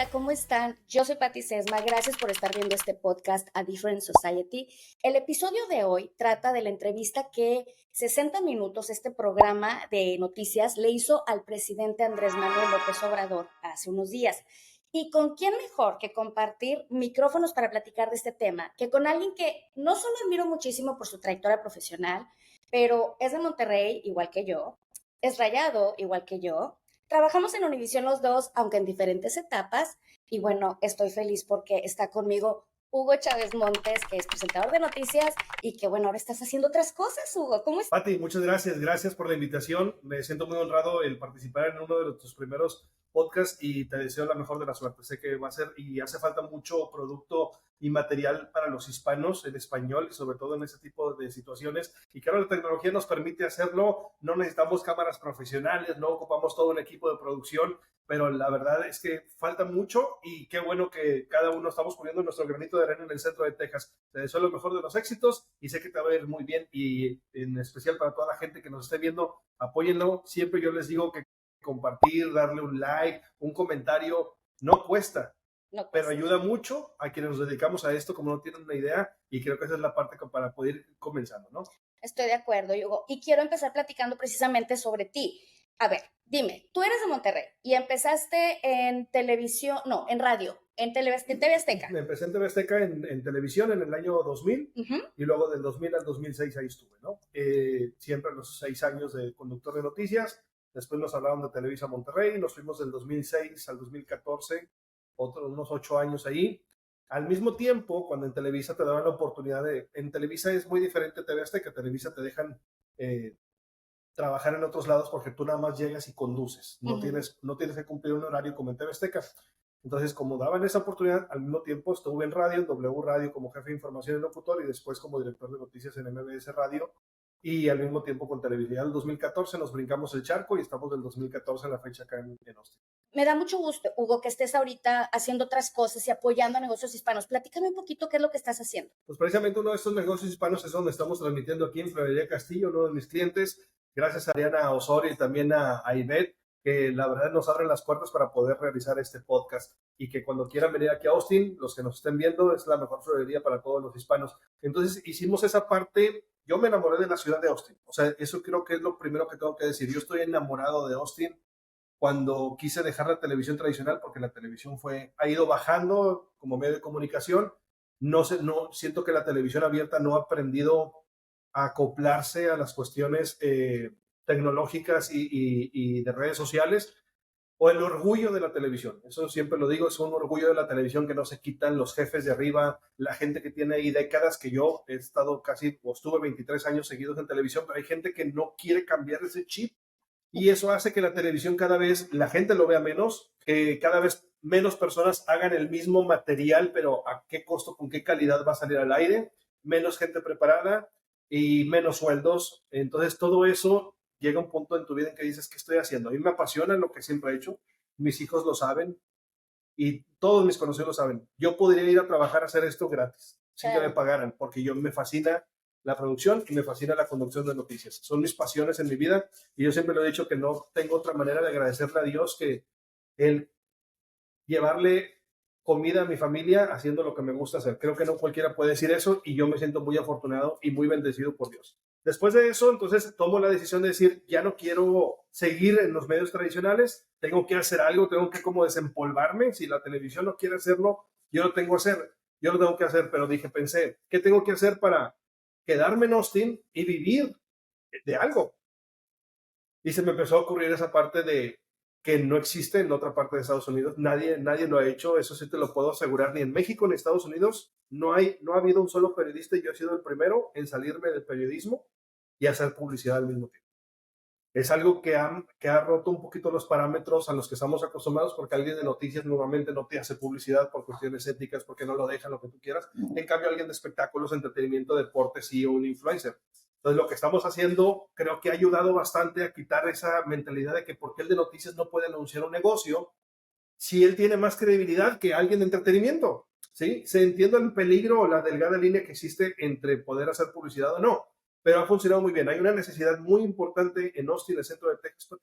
vida, ¿cómo están? Yo soy Patti Sesma, gracias por estar viendo este podcast A Different Society. El episodio de hoy trata de la entrevista que 60 minutos, este programa de noticias, le hizo al presidente Andrés Manuel López Obrador hace unos días. ¿Y con quién mejor que compartir micrófonos para platicar de este tema que con alguien que no solo admiro muchísimo por su trayectoria profesional, pero es de Monterrey, igual que yo, es rayado, igual que yo. Trabajamos en Univisión los dos, aunque en diferentes etapas. Y bueno, estoy feliz porque está conmigo Hugo Chávez Montes, que es presentador de noticias y que bueno, ahora estás haciendo otras cosas, Hugo. ¿Cómo estás? Pati, muchas gracias. Gracias por la invitación. Me siento muy honrado el participar en uno de tus primeros podcasts y te deseo la mejor de la suerte. Sé que va a ser y hace falta mucho producto y material para los hispanos en español y sobre todo en ese tipo de situaciones. Y claro, la tecnología nos permite hacerlo. No necesitamos cámaras profesionales, no ocupamos todo un equipo de producción, pero la verdad es que falta mucho y qué bueno que cada uno estamos poniendo nuestro granito de arena en el centro de Texas. Te deseo lo mejor de los éxitos y sé que te va a ir muy bien y en especial para toda la gente que nos esté viendo, apóyenlo. Siempre yo les digo que compartir, darle un like, un comentario, no cuesta. Pero ayuda mucho a quienes nos dedicamos a esto, como no tienen una idea, y creo que esa es la parte para poder ir comenzando, ¿no? Estoy de acuerdo, Hugo. Y quiero empezar platicando precisamente sobre ti. A ver, dime, tú eres de Monterrey y empezaste en televisión, no, en radio, en TV Azteca. Empecé en TV Azteca en televisión en el año 2000 y luego del 2000 al 2006 ahí estuve, ¿no? Siempre los 6 años de conductor de noticias. Después nos hablaron de Televisa Monterrey, nos fuimos del 2006 al 2014, unos 8 años ahí. Al mismo tiempo, cuando en Televisa te daban la oportunidad en Televisa es muy diferente TV Azteca, Televisa te dejan trabajar en otros lados porque tú nada más llegas y conduces, no tienes que cumplir un horario como en TV Azteca. Entonces, como daban esa oportunidad, al mismo tiempo estuve en radio, en W Radio como jefe de información y locutor y después como director de noticias en MBS Radio y al mismo tiempo con televisión. Ya en el 2014 nos brincamos el charco y estamos del 2014 a la fecha acá en Austin. Me da mucho gusto, Hugo, que estés ahorita haciendo otras cosas y apoyando a negocios hispanos. Platícame un poquito qué es lo que estás haciendo. Pues precisamente uno de estos negocios hispanos es donde estamos transmitiendo aquí en Florería Castillo, uno de mis clientes, gracias a Ariana Osorio y también a Ivette, que la verdad nos abren las puertas para poder realizar este podcast y que cuando quieran venir aquí a Austin, los que nos estén viendo, es la mejor florería para todos los hispanos. Entonces hicimos esa parte. Yo me enamoré de la ciudad de Austin, o sea, eso creo que es lo primero que tengo que decir. Yo estoy enamorado de Austin cuando quise dejar la televisión tradicional, porque la televisión ha ido bajando como medio de comunicación. No siento que la televisión abierta no ha aprendido a acoplarse a las cuestiones tecnológicas y de redes sociales, o el orgullo de la televisión. Eso siempre lo digo, es un orgullo de la televisión que no se quitan los jefes de arriba, la gente que tiene ahí décadas, que yo he estado estuve 23 años seguidos en televisión, pero hay gente que no quiere cambiar ese chip y eso hace que la televisión cada vez, la gente lo vea menos, que cada vez menos personas hagan el mismo material, pero a qué costo, con qué calidad va a salir al aire, menos gente preparada y menos sueldos. Entonces todo eso llega a un punto en tu vida en que dices, ¿qué estoy haciendo? A mí me apasiona lo que siempre he hecho, mis hijos lo saben y todos mis conocidos lo saben. Yo podría ir a trabajar a hacer esto gratis, sin que me pagaran, porque me fascina la producción y me fascina la conducción de noticias. Son mis pasiones en mi vida y yo siempre lo he dicho que no tengo otra manera de agradecerle a Dios que el llevarle comida a mi familia haciendo lo que me gusta hacer. Creo que no cualquiera puede decir eso y yo me siento muy afortunado y muy bendecido por Dios. Después de eso, entonces tomo la decisión de decir, ya no quiero seguir en los medios tradicionales, tengo que hacer algo, tengo que como desempolvarme. Si la televisión no quiere hacerlo, yo lo tengo que hacer, pero pensé, ¿qué tengo que hacer para quedarme en Austin y vivir de algo? Y se me empezó a ocurrir esa parte de que no existe en otra parte de Estados Unidos. Nadie lo ha hecho, eso sí te lo puedo asegurar. Ni en México ni en Estados Unidos no ha habido un solo periodista y yo he sido el primero en salirme del periodismo y hacer publicidad al mismo tiempo. Es algo que ha roto un poquito los parámetros a los que estamos acostumbrados, porque alguien de noticias normalmente no te hace publicidad por cuestiones éticas, porque no lo dejan, lo que tú quieras. En cambio, alguien de espectáculos, entretenimiento, deportes, sí, o un influencer. Entonces, lo que estamos haciendo creo que ha ayudado bastante a quitar esa mentalidad de que porque el de noticias no puede anunciar un negocio si él tiene más credibilidad que alguien de entretenimiento. ¿Sí? Se entiende el peligro o la delgada línea que existe entre poder hacer publicidad o no, pero ha funcionado muy bien. Hay una necesidad muy importante en Austin, el centro de Texas,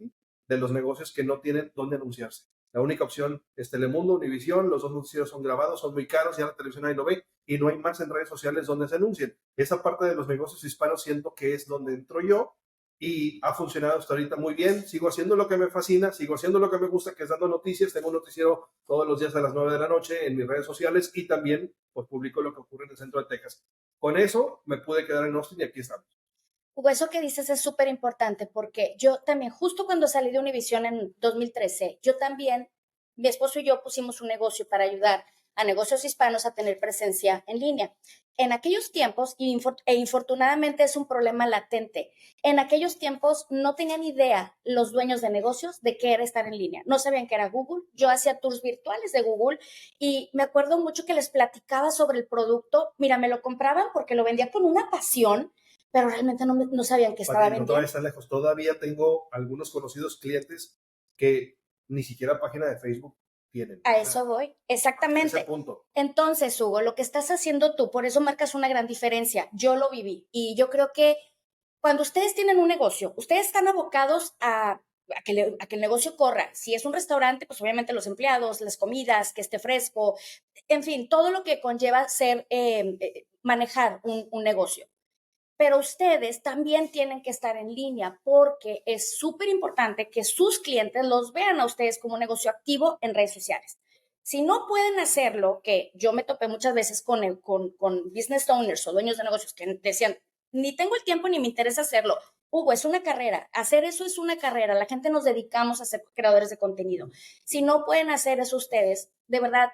de los negocios que no tienen dónde anunciarse. La única opción es Telemundo, Univisión, los dos noticieros son grabados, son muy caros, ya la televisión ahí lo ve, y no hay más en redes sociales donde se anuncien. Esa parte de los negocios hispanos siento que es donde entro yo, y ha funcionado hasta ahorita muy bien. Sigo haciendo lo que me fascina, sigo haciendo lo que me gusta, que es dando noticias. Tengo un noticiero todos los días a las 9 de la noche en mis redes sociales, y también pues publico lo que ocurre en el centro de Texas. Con eso me pude quedar en Austin y aquí estamos. Hugo, eso que dices es súper importante porque yo también, justo cuando salí de Univision en 2013, yo también, mi esposo y yo pusimos un negocio para ayudar a negocios hispanos a tener presencia en línea. En aquellos tiempos, e infortunadamente es un problema latente, en aquellos tiempos no tenían idea los dueños de negocios de qué era estar en línea. No sabían qué era Google. Yo hacía tours virtuales de Google y me acuerdo mucho que les platicaba sobre el producto. Mira, me lo compraban porque lo vendía con una pasión, pero realmente no sabían que estaba vendiendo. Todavía está lejos. Todavía tengo algunos conocidos clientes que ni siquiera página de Facebook tienen. A eso voy, exactamente. Ese punto. Entonces, Hugo, lo que estás haciendo tú, por eso marcas una gran diferencia. Yo lo viví y yo creo que cuando ustedes tienen un negocio, ustedes están abocados a que el negocio corra. Si es un restaurante, pues obviamente los empleados, las comidas, que esté fresco, en fin, todo lo que conlleva manejar un negocio. Pero ustedes también tienen que estar en línea porque es súper importante que sus clientes los vean a ustedes como un negocio activo en redes sociales. Si no pueden hacerlo, que yo me topé muchas veces con business owners o dueños de negocios que decían, ni tengo el tiempo ni me interesa hacerlo. Hugo, es una carrera. Hacer eso es una carrera. La gente nos dedicamos a ser creadores de contenido. Si no pueden hacer eso ustedes, de verdad,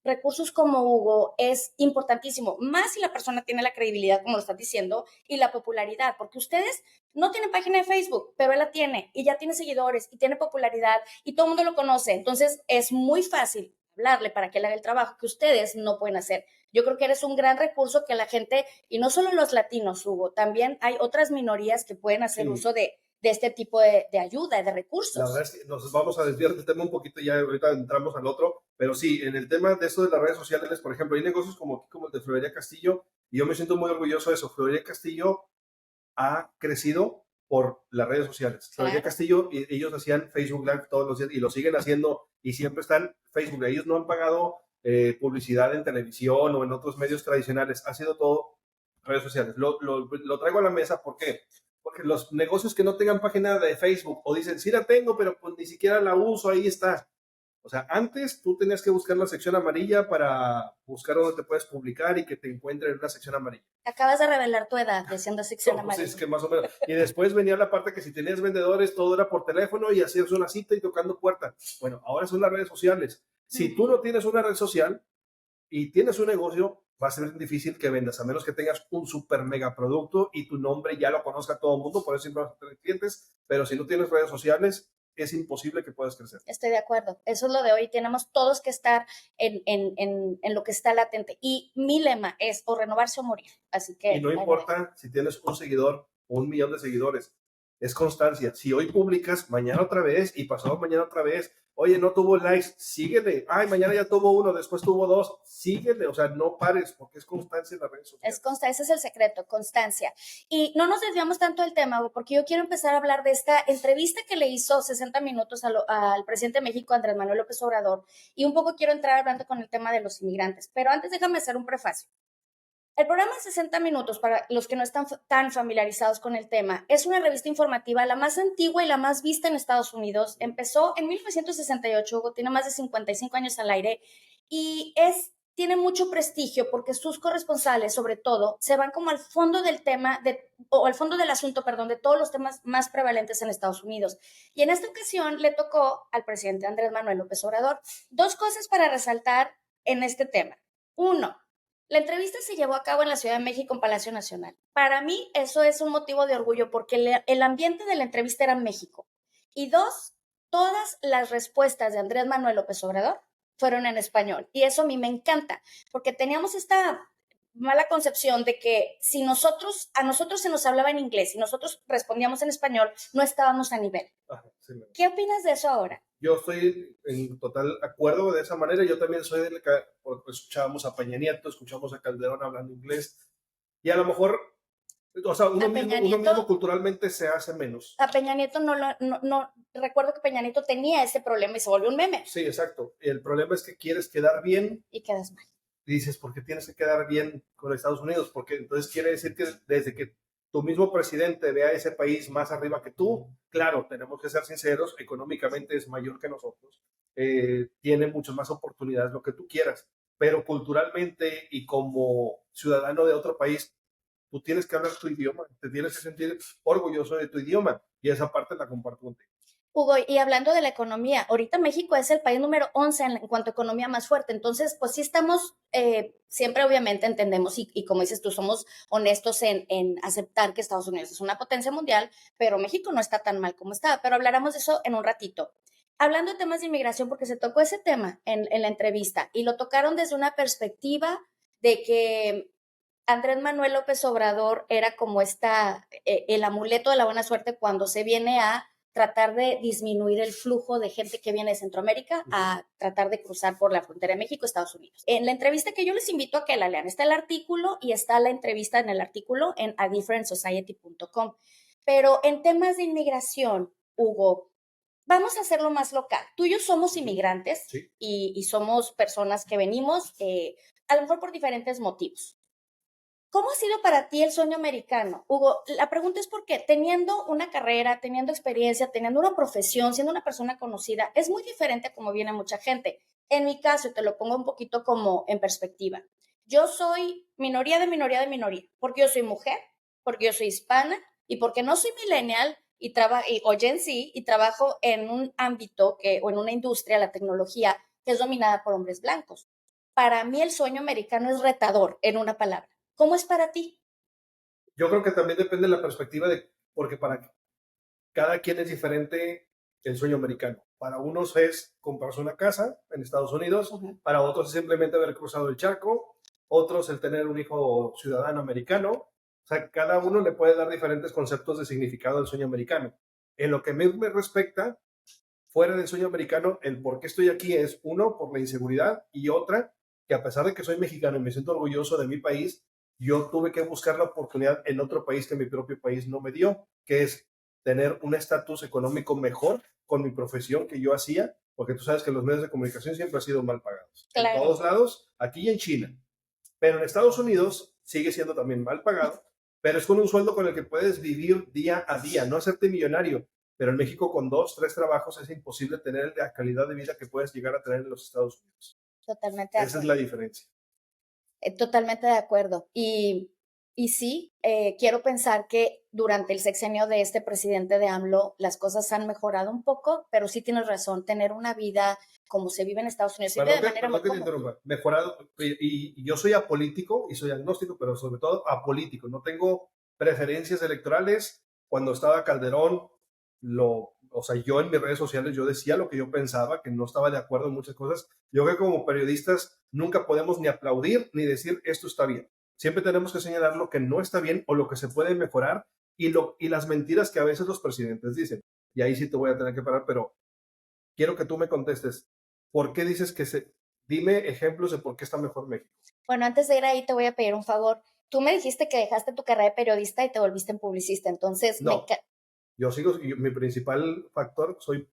recursos como Hugo es importantísimo, más si la persona tiene la credibilidad, como lo estás diciendo, y la popularidad, porque ustedes no tienen página de Facebook, pero él la tiene y ya tiene seguidores y tiene popularidad y todo el mundo lo conoce. Entonces es muy fácil hablarle para que él haga el trabajo que ustedes no pueden hacer. Yo creo que eres un gran recurso que la gente, y no solo los latinos, Hugo, también hay otras minorías que pueden hacer uso de este tipo de ayuda, de recursos. La verdad es que nos vamos a desviar del tema un poquito, ya ahorita entramos al otro, pero sí, en el tema de eso de las redes sociales, por ejemplo, hay negocios como el de Florería Castillo, y yo me siento muy orgulloso de eso. Florería Castillo ha crecido por las redes sociales. Claro. Florería Castillo, ellos hacían Facebook Live todos los días y lo siguen haciendo, y siempre están Facebook. Ellos no han pagado publicidad en televisión o en otros medios tradicionales, ha sido todo redes sociales. Lo traigo a la mesa, ¿por qué? Porque los negocios que no tengan página de Facebook o dicen, sí la tengo, pero pues ni siquiera la uso, ahí está. O sea, antes tú tenías que buscar la sección amarilla para buscar dónde te puedes publicar y que te encuentren en una sección amarilla. Acabas de revelar tu edad diciendo sección amarilla. Pues es que más o menos. Y después venía la parte que si tenías vendedores, todo era por teléfono y hacías una cita y tocando puerta. Bueno, ahora son las redes sociales. Si tú no tienes una red social y tienes un negocio, va a ser difícil que vendas, a menos que tengas un super mega producto y tu nombre ya lo conozca todo el mundo, por eso siempre vas a tener clientes, pero si no tienes redes sociales, es imposible que puedas crecer. Estoy de acuerdo, eso es lo de hoy, tenemos todos que estar en lo que está latente, y mi lema es o renovarse o morir, así que... Y no importa si tienes un seguidor o 1 millón de seguidores, es constancia. Si hoy publicas, mañana otra vez y pasado mañana otra vez. Oye, no tuvo likes, síguele. Ay, mañana ya tuvo 1, después tuvo 2, síguele. O sea, no pares, porque es constancia en las redes sociales. Es constancia, ese es el secreto, constancia. Y no nos desviamos tanto del tema, porque yo quiero empezar a hablar de esta entrevista que le hizo 60 minutos al presidente de México, Andrés Manuel López Obrador, y un poco quiero entrar hablando con el tema de los inmigrantes. Pero antes déjame hacer un prefacio. El programa 60 minutos, para los que no están tan familiarizados con el tema, es una revista informativa, la más antigua y la más vista en Estados Unidos. Empezó en 1968, tiene más de 55 años al aire y tiene mucho prestigio porque sus corresponsales, sobre todo, se van como al fondo del tema, o al fondo del asunto, perdón, de todos los temas más prevalentes en Estados Unidos. Y en esta ocasión le tocó al presidente Andrés Manuel López Obrador 2 cosas para resaltar en este tema. 1, la entrevista se llevó a cabo en la Ciudad de México, en Palacio Nacional. Para mí eso es un motivo de orgullo porque el ambiente de la entrevista era en México. Y 2, todas las respuestas de Andrés Manuel López Obrador fueron en español. Y eso a mí me encanta, porque teníamos esta mala concepción de que si a nosotros se nos hablaba en inglés y nosotros respondíamos en español, no estábamos a nivel. Sí. ¿Qué opinas de eso ahora? Yo estoy en total acuerdo de esa manera. Yo también soy del que escuchábamos a Peña Nieto, escuchamos a Calderón hablando inglés, y a lo mejor O sea, A Peña uno Nieto, mismo culturalmente se hace menos. a Peña Nieto recuerdo que Peña Nieto tenía ese problema y se volvió un meme. Sí, exacto. El problema es que quieres quedar bien Y quedas mal. y dices, ¿por qué tienes que quedar bien con Estados Unidos? Porque entonces quiere decir que desde que tu mismo presidente vea a ese país más arriba que tú, claro, tenemos que ser sinceros, económicamente es mayor que nosotros, tiene muchas más oportunidades, lo que tú quieras, pero culturalmente y como ciudadano de otro país, tú tienes que hablar tu idioma, te tienes que sentir orgulloso de tu idioma y esa parte la comparto contigo. Hugo, y hablando de la economía, ahorita México es el país número 11 en cuanto a economía más fuerte, entonces pues sí estamos, siempre obviamente entendemos y como dices tú, somos honestos en aceptar que Estados Unidos es una potencia mundial, pero México no está tan mal como está, pero hablaremos de eso en un ratito. Hablando de temas de inmigración, porque se tocó ese tema en la entrevista y lo tocaron desde una perspectiva de que Andrés Manuel López Obrador era como el amuleto de la buena suerte cuando se viene a tratar de disminuir el flujo de gente que viene de Centroamérica a tratar de cruzar por la frontera de México, Estados Unidos. En la entrevista que yo les invito a que la lean, está el artículo y está la entrevista en el artículo en adifferentsociety.com. Pero en temas de inmigración, Hugo, vamos a hacerlo más local. Tú y yo somos inmigrantes Sí. y somos personas que venimos a lo mejor por diferentes motivos. ¿Cómo ha sido para ti el sueño americano? Hugo, la pregunta es porque teniendo una carrera, teniendo experiencia, teniendo una profesión, siendo una persona conocida, es muy diferente a como viene mucha gente. En mi caso, te lo pongo un poquito como en perspectiva. Yo soy minoría de minoría de minoría, porque yo soy mujer, porque yo soy hispana y porque no soy millennial o Gen Z y trabajo en un ámbito o en una industria, la tecnología, que es dominada por hombres blancos. Para mí el sueño americano es retador, en una palabra. ¿Cómo es para ti? Yo creo que también depende de la perspectiva porque para cada quien es diferente el sueño americano. Para unos es comprarse una casa en Estados Unidos, para otros es simplemente haber cruzado el charco, otros el tener un hijo ciudadano americano. O sea, cada uno le puede dar diferentes conceptos de significado al sueño americano. En lo que me respecta, fuera del sueño americano, el por qué estoy aquí es uno, por la inseguridad y otra, que a pesar de que soy mexicano y me siento orgulloso de mi país, yo tuve que buscar la oportunidad en otro país que mi propio país no me dio, que es tener un estatus económico mejor con mi profesión que yo hacía, porque tú sabes que los medios de comunicación siempre han sido mal pagados. Claro. En todos lados, aquí y en China. Pero en Estados Unidos sigue siendo también mal pagado, pero es con un sueldo con el que puedes vivir día a día, no hacerte millonario. Pero en México con 2, 3 trabajos es imposible tener la calidad de vida que puedes llegar a tener en los Estados Unidos. Totalmente de acuerdo. Esa es la diferencia. Totalmente de acuerdo. Y sí, quiero pensar que durante el sexenio de este presidente de AMLO las cosas han mejorado un poco, pero sí tienes razón, tener una vida como se vive en Estados Unidos, Perdón, de manera muy que te interrumpa. Mejorado, y yo soy apolítico y soy agnóstico, pero sobre todo apolítico. No tengo preferencias electorales. Cuando estaba Calderón, o sea, yo en mis redes sociales yo decía lo que yo pensaba, que no estaba de acuerdo en muchas cosas. Yo creo que como periodistas nunca podemos ni aplaudir ni decir esto está bien. Siempre tenemos que señalar lo que no está bien o lo que se puede mejorar y las mentiras que a veces los presidentes dicen. Y ahí sí te voy a tener que parar, pero quiero que tú me contestes. ¿Por qué dices que dime ejemplos de por qué está mejor México? Bueno, antes de ir ahí te voy a pedir un favor. Tú me dijiste que dejaste tu carrera de periodista y te volviste en publicista, entonces no. Yo sigo, mi principal factor, soy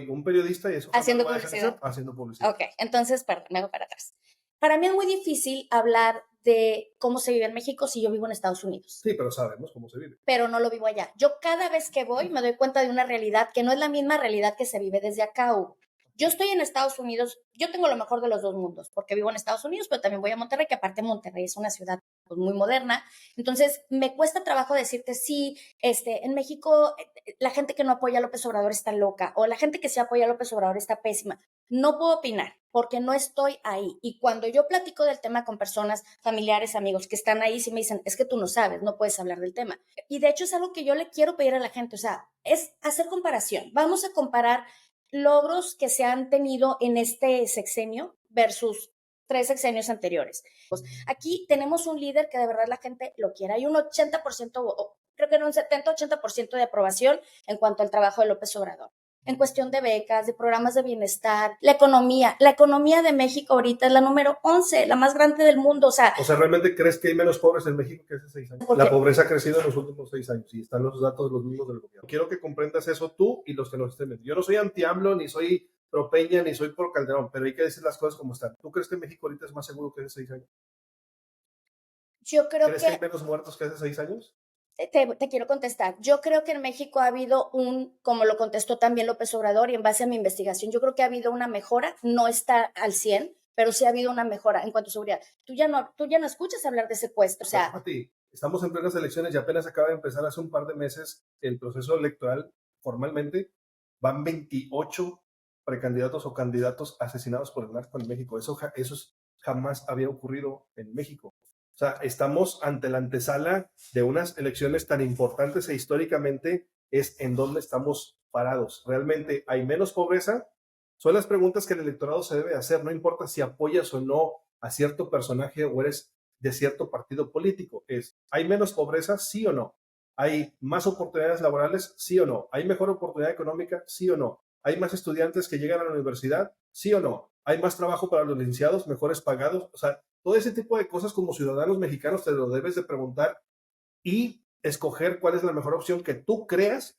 un periodista y eso haciendo publicidad. Haciendo publicidad. Ok, entonces, perdón, me hago para atrás. Para mí es muy difícil hablar de cómo se vive en México si yo vivo en Estados Unidos. Sí, pero sabemos cómo se vive. Pero no lo vivo allá. Yo cada vez que voy me doy cuenta de una realidad que no es la misma realidad que se vive desde acá, Hugo. Yo estoy en Estados Unidos, yo tengo lo mejor de los dos mundos, porque vivo en Estados Unidos, pero también voy a Monterrey, que aparte Monterrey es una ciudad pues, muy moderna. Entonces, me cuesta trabajo decirte, sí, en México la gente que no apoya a López Obrador está loca, o la gente que sí apoya a López Obrador está pésima. No puedo opinar, porque no estoy ahí. Y cuando yo platico del tema con personas, familiares, amigos que están ahí, sí me dicen, es que tú no sabes, no puedes hablar del tema. Y de hecho es algo que yo le quiero pedir a la gente, o sea, es hacer comparación. Vamos a comparar logros que se han tenido en este sexenio versus 3 sexenios anteriores. Pues aquí tenemos un líder que de verdad la gente lo quiere. Hay un 80%, creo que era un 70-80% de aprobación en cuanto al trabajo de López Obrador. en cuestión de becas, de programas de bienestar, la economía. La economía de México ahorita es la número 11, la más grande del mundo. O sea, ¿realmente crees que hay menos pobres en México que hace 6 años? La pobreza ha crecido en los últimos 6 años y están los datos los mismos del gobierno. Quiero que comprendas eso tú y los que nos estén viendo. Yo no soy anti-AMLO, ni soy pro Peña, ni soy pro Calderón, pero hay que decir las cosas como están. ¿Tú crees que México ahorita es más seguro que hace 6 años? Yo creo ¿Crees que hay menos muertos que hace 6 años? te quiero contestar. Yo creo que en México ha habido como lo contestó también López Obrador y en base a mi investigación, yo creo que ha habido una mejora, no está al 100, pero sí ha habido una mejora en cuanto a seguridad. Tú ya no escuchas hablar de secuestro, o sea. Pati, estamos en plenas elecciones y apenas acaba de empezar hace un par de meses el proceso electoral formalmente. Van 28 precandidatos o candidatos asesinados por el narco en México. Eso jamás había ocurrido en México. O sea, estamos ante la antesala de unas elecciones tan importantes e históricamente es en donde estamos parados. Realmente hay menos pobreza. Son las preguntas que el electorado se debe hacer. No importa si apoyas o no a cierto personaje o eres de cierto partido político. ¿Hay menos pobreza? Sí o no. ¿Hay más oportunidades laborales? Sí o no. ¿Hay mejor oportunidad económica? Sí o no. ¿Hay más estudiantes que llegan a la universidad? Sí o no. ¿Hay más trabajo para los licenciados, mejores pagados? O sea, todo ese tipo de cosas como ciudadanos mexicanos te lo debes de preguntar y escoger cuál es la mejor opción que tú creas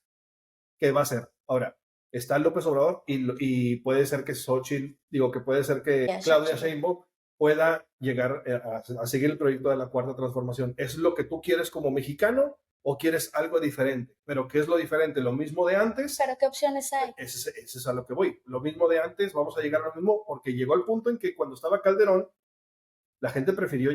que va a ser. Ahora, está López Obrador y puede ser que que puede ser que Claudia Sheinbaum pueda llegar a seguir el proyecto de la Cuarta Transformación. ¿Es lo que tú quieres como mexicano o quieres algo diferente? ¿Pero qué es lo diferente? ¿Lo mismo de antes? ¿Pero qué opciones hay? Ese es a lo que voy. Lo mismo de antes, vamos a llegar a lo mismo, porque llegó el punto en que cuando estaba Calderón, la gente prefirió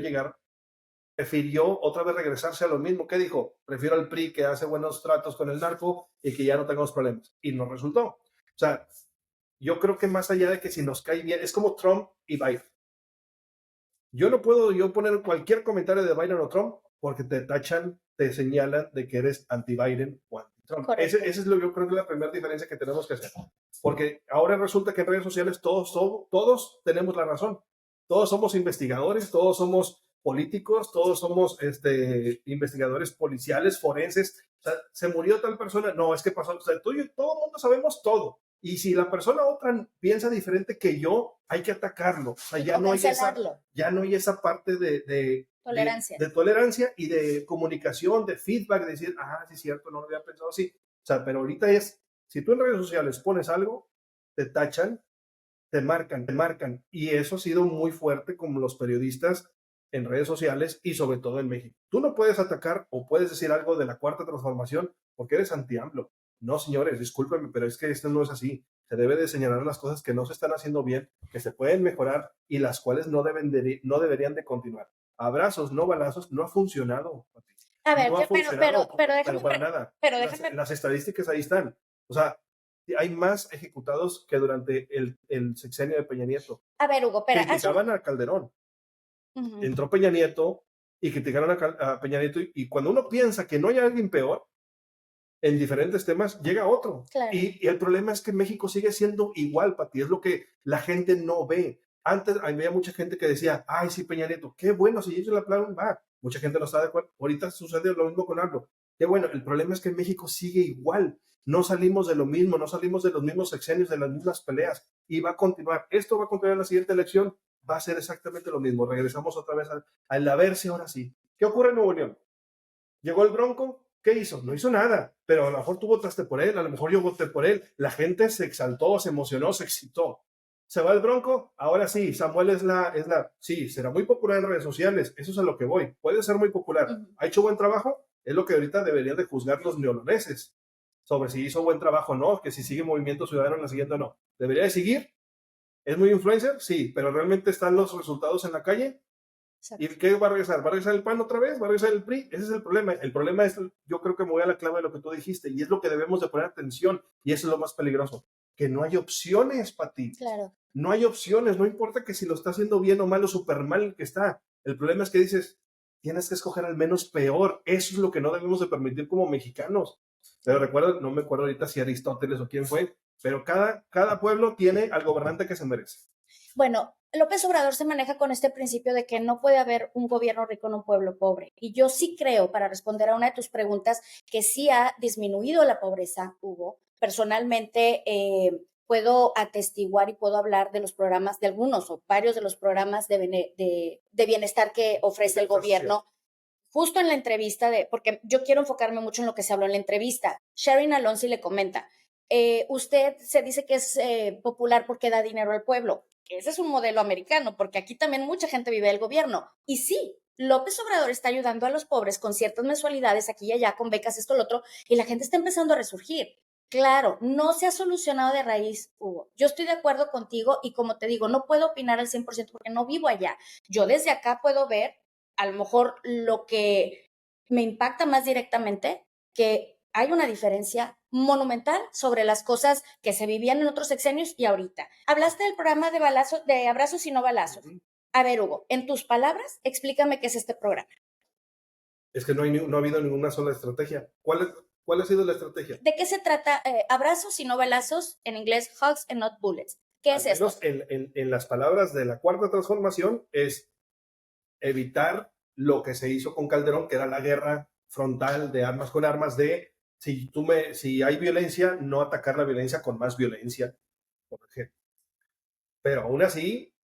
otra vez regresarse a lo mismo. ¿Qué dijo? Prefiero al PRI que hace buenos tratos con el narco y que ya no tengamos problemas. Y no resultó. O sea, yo creo que más allá de que si nos cae bien, es como Trump y Biden. Yo no puedo poner cualquier comentario de Biden o Trump porque te tachan, te señalan de que eres anti-Biden o anti-Trump. Esa es yo creo que la primera diferencia que tenemos que hacer. Porque ahora resulta que en redes sociales todos tenemos la razón. Todos somos investigadores, todos somos políticos, todos somos investigadores policiales, forenses. O sea, se murió tal persona, no, es que pasó. O sea, todo el mundo sabemos todo. Y si la persona otra piensa diferente que yo, hay que atacarlo. O sea, ya no hay esa parte de tolerancia. De tolerancia y de comunicación, de feedback, de decir, sí, es cierto, no lo había pensado así. O sea, pero ahorita si tú en redes sociales pones algo, te tachan, te marcan. Y eso ha sido muy fuerte como los periodistas en redes sociales y sobre todo en México. Tú no puedes atacar o puedes decir algo de la Cuarta Transformación porque eres anti-AMLO. No, señores, discúlpenme, pero es que esto no es así. Se debe de señalar las cosas que no se están haciendo bien, que se pueden mejorar y las cuales no deberían de continuar. Abrazos, no balazos, no ha funcionado. A ver, no ha funcionado, pero déjame, para nada. Pero déjame. Las estadísticas ahí están. O sea, hay más ejecutados que durante el sexenio de Peña Nieto. A ver, Hugo, pero criticaban a Calderón. Entró Peña Nieto y criticaron a Peña Nieto y cuando uno piensa que no hay alguien peor en diferentes temas, llega otro. Claro. Y el problema es que México sigue siendo igual, Pati, es lo que la gente no ve. Antes había mucha gente que decía, ay, sí, Peña Nieto, qué bueno, si ellos la plan va. Mucha gente no está de acuerdo. Ahorita sucede lo mismo con AMLO. Qué bueno, el problema es que México sigue igual. No salimos de lo mismo, no salimos de los mismos sexenios, de las mismas peleas. Y va a continuar. Esto va a continuar en la siguiente elección. Va a ser exactamente lo mismo. Regresamos otra vez al verse ahora sí. ¿Qué ocurre en Nuevo León? Llegó el Bronco, ¿qué hizo? No hizo nada, pero a lo mejor tú votaste por él, a lo mejor yo voté por él. La gente se exaltó, se emocionó, se excitó. Se va el Bronco, ahora sí, Samuel sí, será muy popular en redes sociales, eso es a lo que voy, puede ser muy popular. ¿Ha hecho buen trabajo? Es lo que ahorita deberían de juzgar los neoloneses, sobre si hizo buen trabajo o no, que si sigue Movimiento Ciudadano en la siguiente o no. ¿Debería de seguir? ¿Es muy influencer? Sí, pero ¿realmente están los resultados en la calle? Exacto. ¿Y qué va a regresar? ¿Va a regresar el PAN otra vez? ¿Va a regresar el PRI? Ese es el problema. El problema es, yo creo que me voy a la clave de lo que tú dijiste, y es lo que debemos de poner atención, y eso es lo más peligroso, que no hay opciones para ti. Claro. No hay opciones, no importa que si lo está haciendo bien o mal o súper mal que está. El problema es que dices, tienes que escoger al menos peor. Eso es lo que no debemos de permitir como mexicanos. Pero recuerda, no me acuerdo ahorita si Aristóteles o quién fue, pero cada pueblo tiene al gobernante que se merece. Bueno, López Obrador se maneja con este principio de que no puede haber un gobierno rico en un pueblo pobre. Y yo sí creo, para responder a una de tus preguntas, que sí ha disminuido la pobreza, Hugo, personalmente puedo atestiguar y puedo hablar de los programas, de algunos o varios de los programas de bienestar que ofrece el gobierno. Justo en la entrevista, porque yo quiero enfocarme mucho en lo que se habló en la entrevista, Sharon Alonso le comenta, usted se dice que es popular porque da dinero al pueblo. Ese es un modelo americano, porque aquí también mucha gente vive del gobierno. Y sí, López Obrador está ayudando a los pobres con ciertas mensualidades aquí y allá, con becas, esto, lo otro, y la gente está empezando a resurgir. Claro, no se ha solucionado de raíz, Hugo. Yo estoy de acuerdo contigo y como te digo, no puedo opinar al 100% porque no vivo allá. Yo desde acá puedo ver a lo mejor lo que me impacta más directamente, que hay una diferencia monumental sobre las cosas que se vivían en otros sexenios y ahorita. Hablaste del programa de abrazos y no balazos. A ver, Hugo, en tus palabras, explícame qué es este programa. Es que no ha habido ninguna sola estrategia. ¿Cuál ha sido la estrategia? ¿De qué se trata? Abrazos y no balazos, en inglés, hugs and not bullets. ¿Qué es esto? En las palabras de la Cuarta Transformación es evitar lo que se hizo con Calderón, que era la guerra frontal de armas con armas, de si hay violencia, no atacar la violencia con más violencia, por ejemplo. Pero aún así,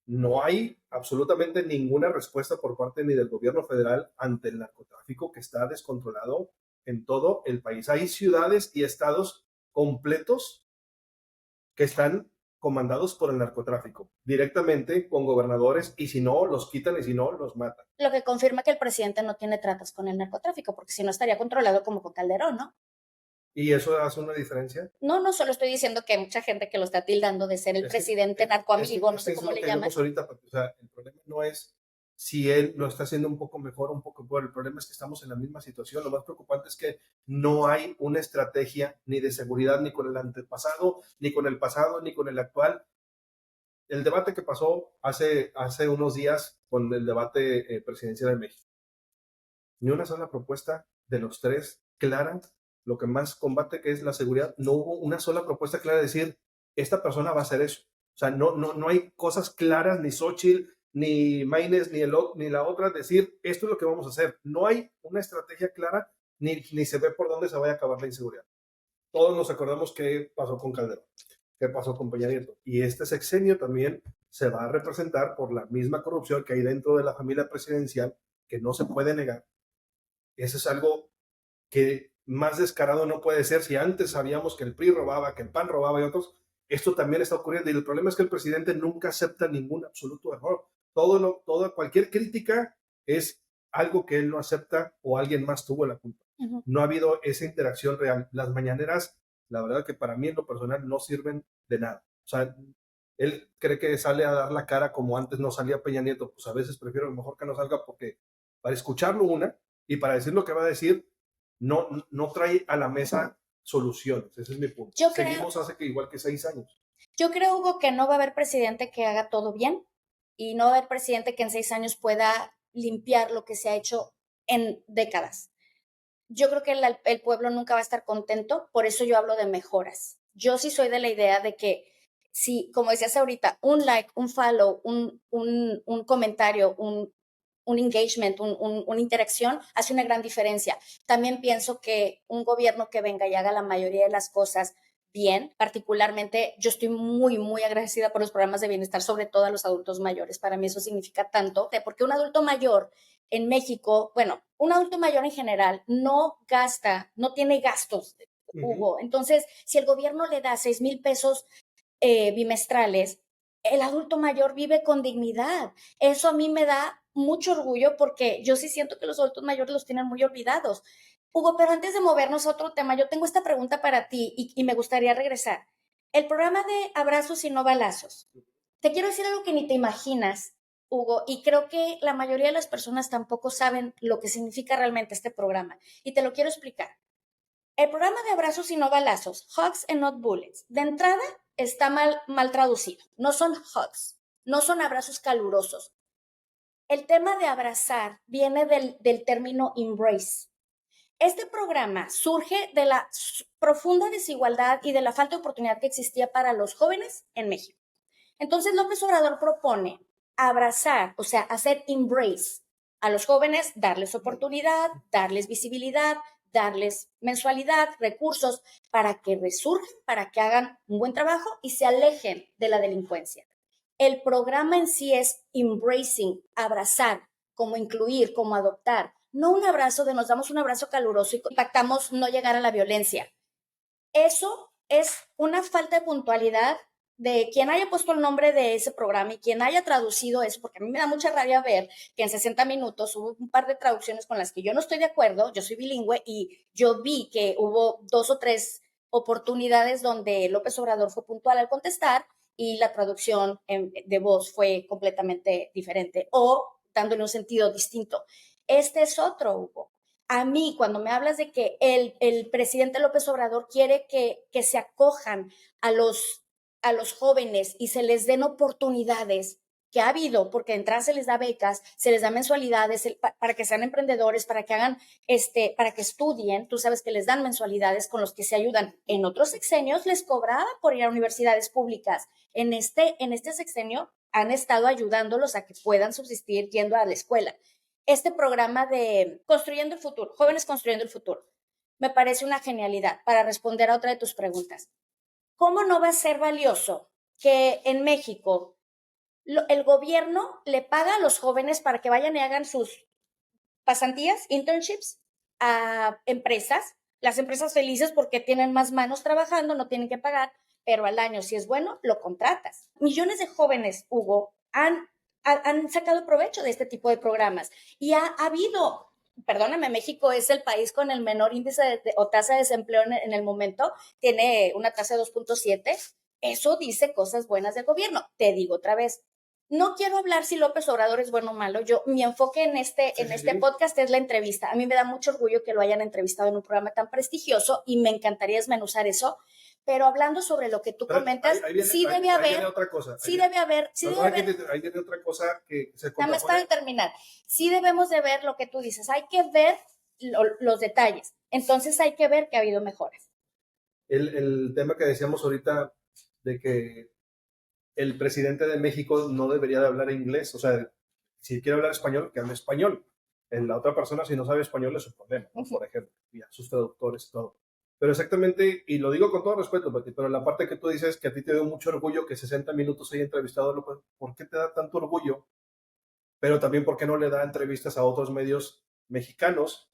no hay absolutamente ninguna respuesta por parte ni del gobierno federal ante el narcotráfico que está descontrolado en todo el país. Hay ciudades y estados completos que están comandados por el narcotráfico, directamente con gobernadores, y si no, los quitan y si no, los matan. Lo que confirma que el presidente no tiene tratos con el narcotráfico, porque si no estaría controlado como con Calderón, ¿no? ¿Y eso hace una diferencia? No, solo estoy diciendo que hay mucha gente que lo está tildando de ser el presidente narcoamigo, no sé cómo le llaman. Ahorita, o sea, el problema no es si él lo está haciendo un poco mejor o un poco peor. El problema es que estamos en la misma situación. Lo más preocupante es que no hay una estrategia ni de seguridad, ni con el antepasado, ni con el pasado, ni con el actual. El debate que pasó hace unos días con el debate presidencial de México. Ni una sola propuesta de los tres clara, lo que más combate, que es la seguridad. No hubo una sola propuesta clara de decir, esta persona va a hacer eso. O sea, no hay cosas claras, ni Xochitl, ni Maines, ni la otra, decir, esto es lo que vamos a hacer. No hay una estrategia clara, ni se ve por dónde se vaya a acabar la inseguridad. Todos nos acordamos qué pasó con Calderón, qué pasó con Peña Nieto. Y este sexenio también se va a representar por la misma corrupción que hay dentro de la familia presidencial, que no se puede negar. Eso es algo que más descarado no puede ser. Si antes sabíamos que el PRI robaba, que el PAN robaba y otros, esto también está ocurriendo. Y el problema es que el presidente nunca acepta ningún absoluto error. Cualquier crítica es algo que él no acepta o alguien más tuvo la culpa. No ha habido esa interacción real. Las mañaneras, la verdad que para mí en lo personal no sirven de nada. O sea, él cree que sale a dar la cara como antes no salía Peña Nieto. Pues a veces prefiero mejor que no salga, porque para escucharlo y para decir lo que va a decir, no trae a la mesa soluciones. Ese es mi punto. Seguimos hace igual que 6 años. Yo creo, Hugo, que no va a haber presidente que haga todo bien y no va a haber presidente que en 6 años pueda limpiar lo que se ha hecho en décadas. Yo creo que el pueblo nunca va a estar contento, por eso yo hablo de mejoras. Yo sí soy de la idea de que si, como decías ahorita, un like, un follow, un comentario, un engagement, una interacción, hace una gran diferencia. También pienso que un gobierno que venga y haga la mayoría de las cosas bien, particularmente yo estoy muy, muy agradecida por los programas de bienestar, sobre todo a los adultos mayores. Para mí eso significa tanto, porque un adulto mayor en México, bueno, un adulto mayor en general no tiene gastos, Hugo. Entonces, si el gobierno le da 6,000 pesos bimestrales, el adulto mayor vive con dignidad. Eso a mí me da mucho orgullo porque yo sí siento que los adultos mayores los tienen muy olvidados. Hugo, pero antes de movernos a otro tema, yo tengo esta pregunta para ti y me gustaría regresar. El programa de abrazos y no balazos. Te quiero decir algo que ni te imaginas, Hugo, y creo que la mayoría de las personas tampoco saben lo que significa realmente este programa. Y te lo quiero explicar. El programa de abrazos y no balazos, Hugs and Not Bullets, de entrada está mal traducido. No son hugs, no son abrazos calurosos. El tema de abrazar viene del término embrace. Este programa surge de la profunda desigualdad y de la falta de oportunidad que existía para los jóvenes en México. Entonces López Obrador propone abrazar, o sea, hacer embrace a los jóvenes, darles oportunidad, darles visibilidad, darles mensualidad, recursos para que resurjan, para que hagan un buen trabajo y se alejen de la delincuencia. El programa en sí es embracing, abrazar, como incluir, como adoptar. No un abrazo de nos damos un abrazo caluroso y pactamos no llegar a la violencia. Eso es una falta de puntualidad de quien haya puesto el nombre de ese programa y quien haya traducido eso, porque a mí me da mucha rabia ver que en 60 minutos hubo un par de traducciones con las que yo no estoy de acuerdo, yo soy bilingüe y yo vi que hubo 2 o 3 oportunidades donde López Obrador fue puntual al contestar y la traducción de voz fue completamente diferente o dándole un sentido distinto. Este es otro, Hugo. A mí, cuando me hablas de que el presidente López Obrador quiere que se acojan a los jóvenes y se les den oportunidades, que ha habido, porque de entrada se les da becas, se les da mensualidades para que sean emprendedores, para que hagan, para que estudien. Tú sabes que les dan mensualidades con los que se ayudan. En otros sexenios les cobraba por ir a universidades públicas. En este sexenio han estado ayudándolos a que puedan subsistir yendo a la escuela. Este programa de Construyendo el Futuro, Jóvenes Construyendo el Futuro, me parece una genialidad para responder a otra de tus preguntas. ¿Cómo no va a ser valioso que en México el gobierno le paga a los jóvenes para que vayan y hagan sus pasantías, internships, a empresas? Las empresas felices porque tienen más manos trabajando, no tienen que pagar, pero al año, si es bueno, lo contratas. Millones de jóvenes, Hugo, han sacado provecho de este tipo de programas y ha habido, perdóname, México es el país con el menor índice o tasa de desempleo en el momento, tiene una tasa de 2.7, eso dice cosas buenas del gobierno. Te digo otra vez, no quiero hablar si López Obrador es bueno o malo. Mi enfoque en este podcast es la entrevista. A mí me da mucho orgullo que lo hayan entrevistado en un programa tan prestigioso y me encantaría desmenuzar eso. Pero hablando sobre lo que tú comentas, sí debe haber. Ahí viene otra cosa. Sí debe haber. Ahí viene otra cosa que se nada más para terminar. Sí debemos de ver lo que tú dices. Hay que ver los detalles. Entonces hay que ver que ha habido mejoras. El tema que decíamos ahorita de que el presidente de México no debería de hablar inglés, o sea, si quiere hablar español, que hable español. La otra persona, si no sabe español, es un problema, ¿no? Por ejemplo, y a sus traductores y todo. Pero exactamente, y lo digo con todo respeto, Pati, pero la parte que tú dices que a ti te dio mucho orgullo que 60 minutos haya entrevistado, ¿por qué te da tanto orgullo? Pero también, ¿por qué no le da entrevistas a otros medios mexicanos,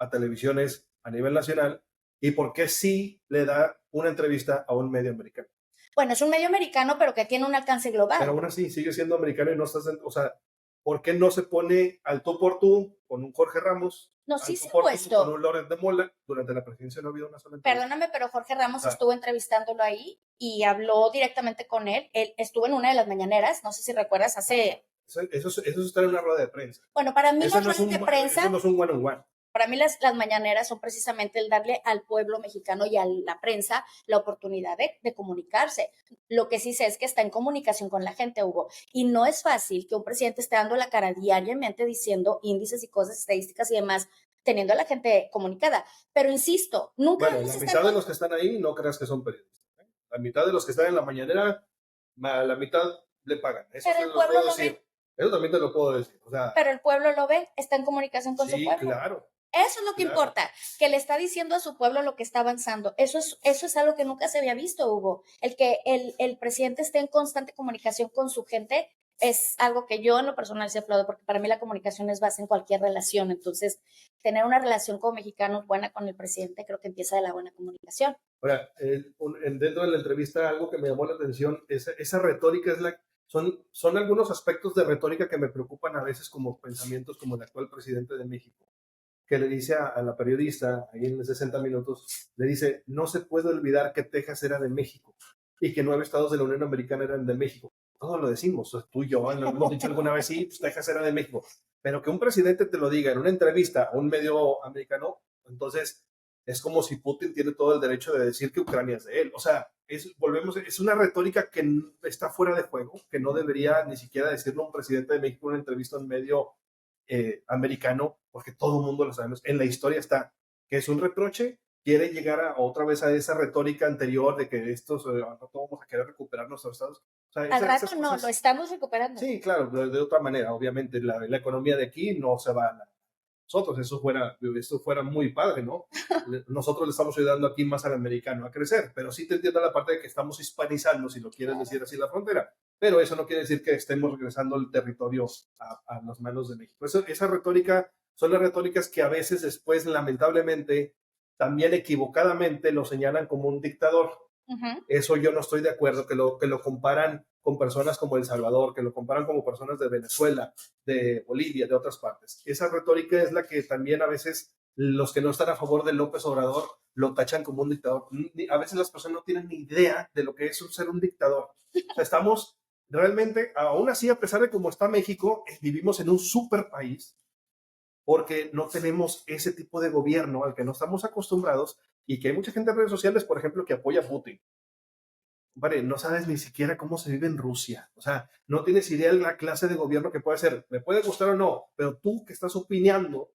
a televisiones a nivel nacional? ¿Y por qué sí le da una entrevista a un medio americano? Bueno, es un medio americano, pero que tiene un alcance global. Pero aún así, sigue siendo americano y no estás, o sea, ¿por qué no se pone al tú por tú con un Jorge Ramos? No, sí se ha puesto. Con un Loret de Mola. Durante la presidencia no ha habido una sola entrevista. Perdóname, pero Jorge Ramos estuvo entrevistándolo ahí y habló directamente con él. Él estuvo en una de las mañaneras, no sé si recuerdas, hace... Eso está en una rueda de prensa. Bueno, para mí las ruedas de prensa... Eso no es un one-on-one. Para mí las mañaneras son precisamente el darle al pueblo mexicano y a la prensa la oportunidad de comunicarse. Lo que sí sé es que está en comunicación con la gente, Hugo. Y no es fácil que un presidente esté dando la cara diariamente diciendo índices y cosas, estadísticas y demás, teniendo a la gente comunicada. Pero insisto, nunca... Bueno, la mitad de los que están ahí no creas que son periodistas. La mitad de los que están en la mañanera, la mitad le pagan. Eso pero el pueblo lo ve. Eso también te lo puedo decir. O sea, pero el pueblo lo ve, está en comunicación con su pueblo. Sí, claro. Eso es lo que importa, que le está diciendo a su pueblo lo que está avanzando. Eso es algo que nunca se había visto, Hugo. El que el presidente esté en constante comunicación con su gente es algo que yo en lo personal se aplaudo, porque para mí la comunicación es base en cualquier relación. Entonces, tener una relación como mexicanos buena con el presidente creo que empieza de la buena comunicación. Ahora, dentro de la entrevista algo que me llamó la atención, esa retórica son algunos aspectos de retórica que me preocupan a veces como pensamientos como el actual presidente de México, que le dice a la periodista, ahí en 60 minutos, le dice, no se puede olvidar que Texas era de México y que 9 estados de la Unión Americana eran de México. Todos lo decimos, tú y yo lo hemos dicho alguna vez, sí, pues Texas era de México. Pero que un presidente te lo diga en una entrevista a un medio americano, entonces es como si Putin tiene todo el derecho de decir que Ucrania es de él. O sea, es una retórica que está fuera de juego, que no debería ni siquiera decirlo un presidente de México en una entrevista en medio americano, porque todo el mundo lo sabemos. En la historia está que es un reproche, quiere llegar otra vez a esa retórica anterior de que estos no vamos a querer recuperar nuestros estados. O sea, al rato no, lo estamos recuperando. Sí, claro, de otra manera, obviamente la economía de aquí no se va nosotros. Eso fuera muy padre, ¿no? Nosotros le estamos ayudando aquí más al americano a crecer, pero sí te entiendo la parte de que estamos hispanizando, si lo quieres decir así, la frontera. Pero eso no quiere decir que estemos regresando el territorio a las manos de México. Esa retórica son las retóricas que a veces después, lamentablemente, también equivocadamente lo señalan como un dictador. Eso yo no estoy de acuerdo, que lo comparan con personas como El Salvador, que lo comparan como personas de Venezuela, de Bolivia, de otras partes. Esa retórica es la que también a veces los que no están a favor de López Obrador lo tachan como un dictador. A veces las personas no tienen ni idea de lo que es ser un dictador. O sea, estamos realmente, aún así, a pesar de cómo está México, vivimos en un super país porque no tenemos ese tipo de gobierno al que no estamos acostumbrados y que hay mucha gente en redes sociales, por ejemplo, que apoya a Putin. Vale, no sabes ni siquiera cómo se vive en Rusia. O sea, no tienes idea de la clase de gobierno que puede ser. Me puede gustar o no, pero tú que estás opinando,